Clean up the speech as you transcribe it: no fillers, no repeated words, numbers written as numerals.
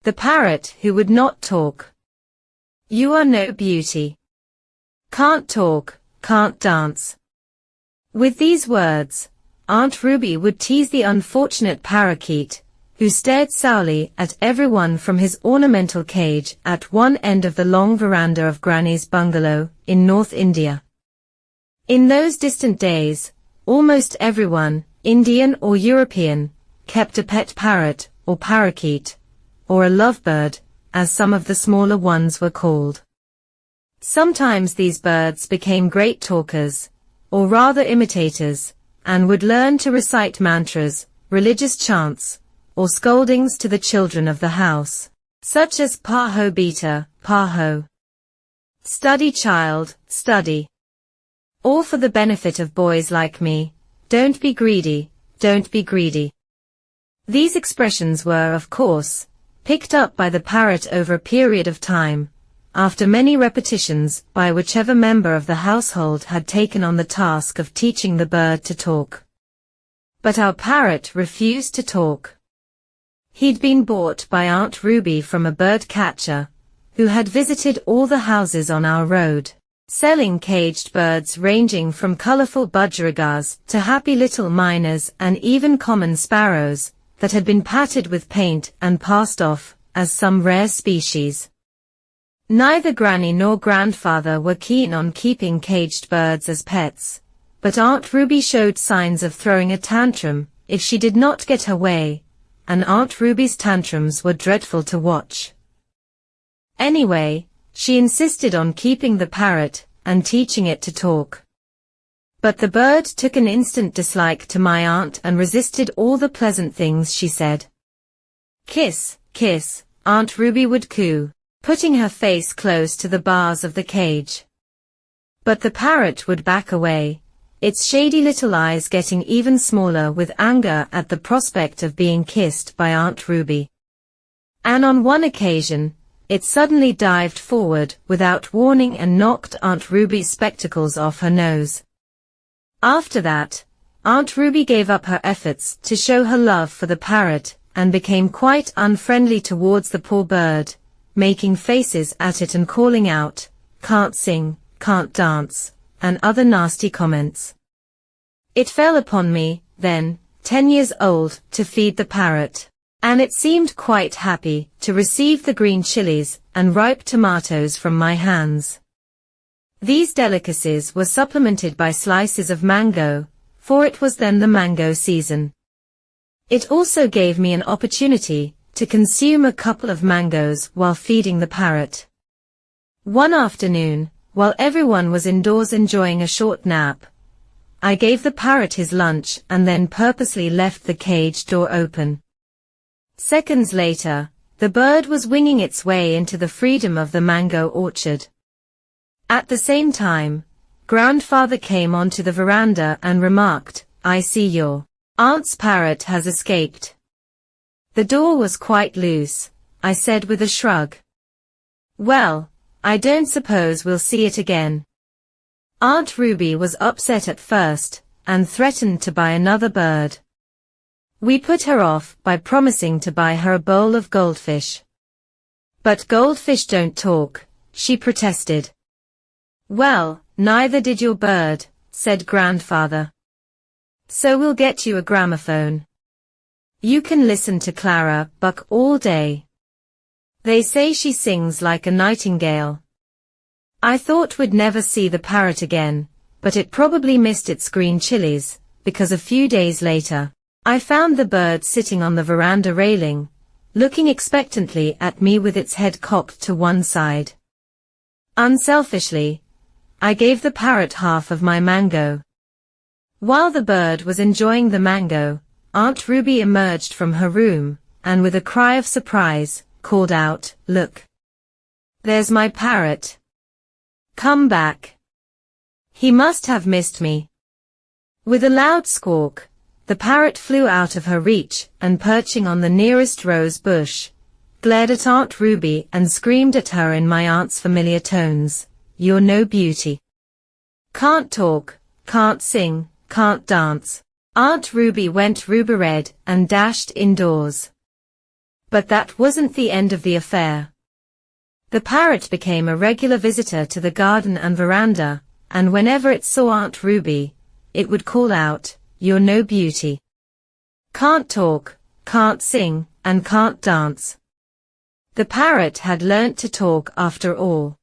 The parrot who would not talk. You are no beauty. Can't talk, can't dance. With these words, Aunt Ruby would tease the unfortunate parakeet, who stared sourly at everyone from his ornamental cage at one end of the long veranda of Granny's bungalow in North India. In those distant days, almost everyone, Indian or European, kept a pet parrot or parakeet, or a lovebird, as some of the smaller ones were called. Sometimes these birds became great talkers, or rather imitators, and would learn to recite mantras, religious chants, or scoldings to the children of the house, such as Paho Beta, Paho. Study child, study. All for the benefit of boys like me. Don't be greedy, don't be greedy. These expressions were, of course, picked up by the parrot over a period of time, after many repetitions by whichever member of the household had taken on the task of teaching the bird to talk. But our parrot refused to talk. He'd been bought by Aunt Ruby from a bird catcher, who had visited all the houses on our road, selling caged birds ranging from colorful budgerigas to happy little miners and even common sparrows, that had been patted with paint and passed off as some rare species. Neither Granny nor Grandfather were keen on keeping caged birds as pets, but Aunt Ruby showed signs of throwing a tantrum if she did not get her way, and Aunt Ruby's tantrums were dreadful to watch. Anyway, she insisted on keeping the parrot and teaching it to talk. But the bird took an instant dislike to my aunt and resisted all the pleasant things she said. Kiss, kiss, Aunt Ruby would coo, putting her face close to the bars of the cage. But the parrot would back away, its shady little eyes getting even smaller with anger at the prospect of being kissed by Aunt Ruby. And on one occasion, it suddenly dived forward without warning and knocked Aunt Ruby's spectacles off her nose. After that, Aunt Ruby gave up her efforts to show her love for the parrot and became quite unfriendly towards the poor bird, making faces at it and calling out, "Can't sing, can't dance," and other nasty comments. It fell upon me, then, 10 years old, to feed the parrot, and it seemed quite happy to receive the green chilies and ripe tomatoes from my hands. These delicacies were supplemented by slices of mango, for it was then the mango season. It also gave me an opportunity to consume a couple of mangoes while feeding the parrot. One afternoon, while everyone was indoors enjoying a short nap, I gave the parrot his lunch and then purposely left the cage door open. Seconds later, the bird was winging its way into the freedom of the mango orchard. At the same time, Grandfather came onto the veranda and remarked, "I see your aunt's parrot has escaped." The door was quite loose, I said with a shrug. "Well, I don't suppose we'll see it again." Aunt Ruby was upset at first, and threatened to buy another bird. We put her off by promising to buy her a bowl of goldfish. "But goldfish don't talk," she protested. "Well, neither did your bird," said Grandfather. "So we'll get you a gramophone. You can listen to Clara Buck all day. They say she sings like a nightingale." I thought we'd never see the parrot again, but it probably missed its green chilies, because a few days later, I found the bird sitting on the veranda railing, looking expectantly at me with its head cocked to one side. Unselfishly, I gave the parrot half of my mango. While the bird was enjoying the mango, Aunt Ruby emerged from her room, and with a cry of surprise, called out, "Look! There's my parrot. Come back. He must have missed me." With a loud squawk, the parrot flew out of her reach and perching on the nearest rose bush, glared at Aunt Ruby and screamed at her in my aunt's familiar tones, "You're no beauty. Can't talk, can't sing, can't dance." Aunt Ruby went ruby red and dashed indoors. But that wasn't the end of the affair. The parrot became a regular visitor to the garden and veranda, and whenever it saw Aunt Ruby, it would call out, "You're no beauty. Can't talk, can't sing, and can't dance." The parrot had learnt to talk after all.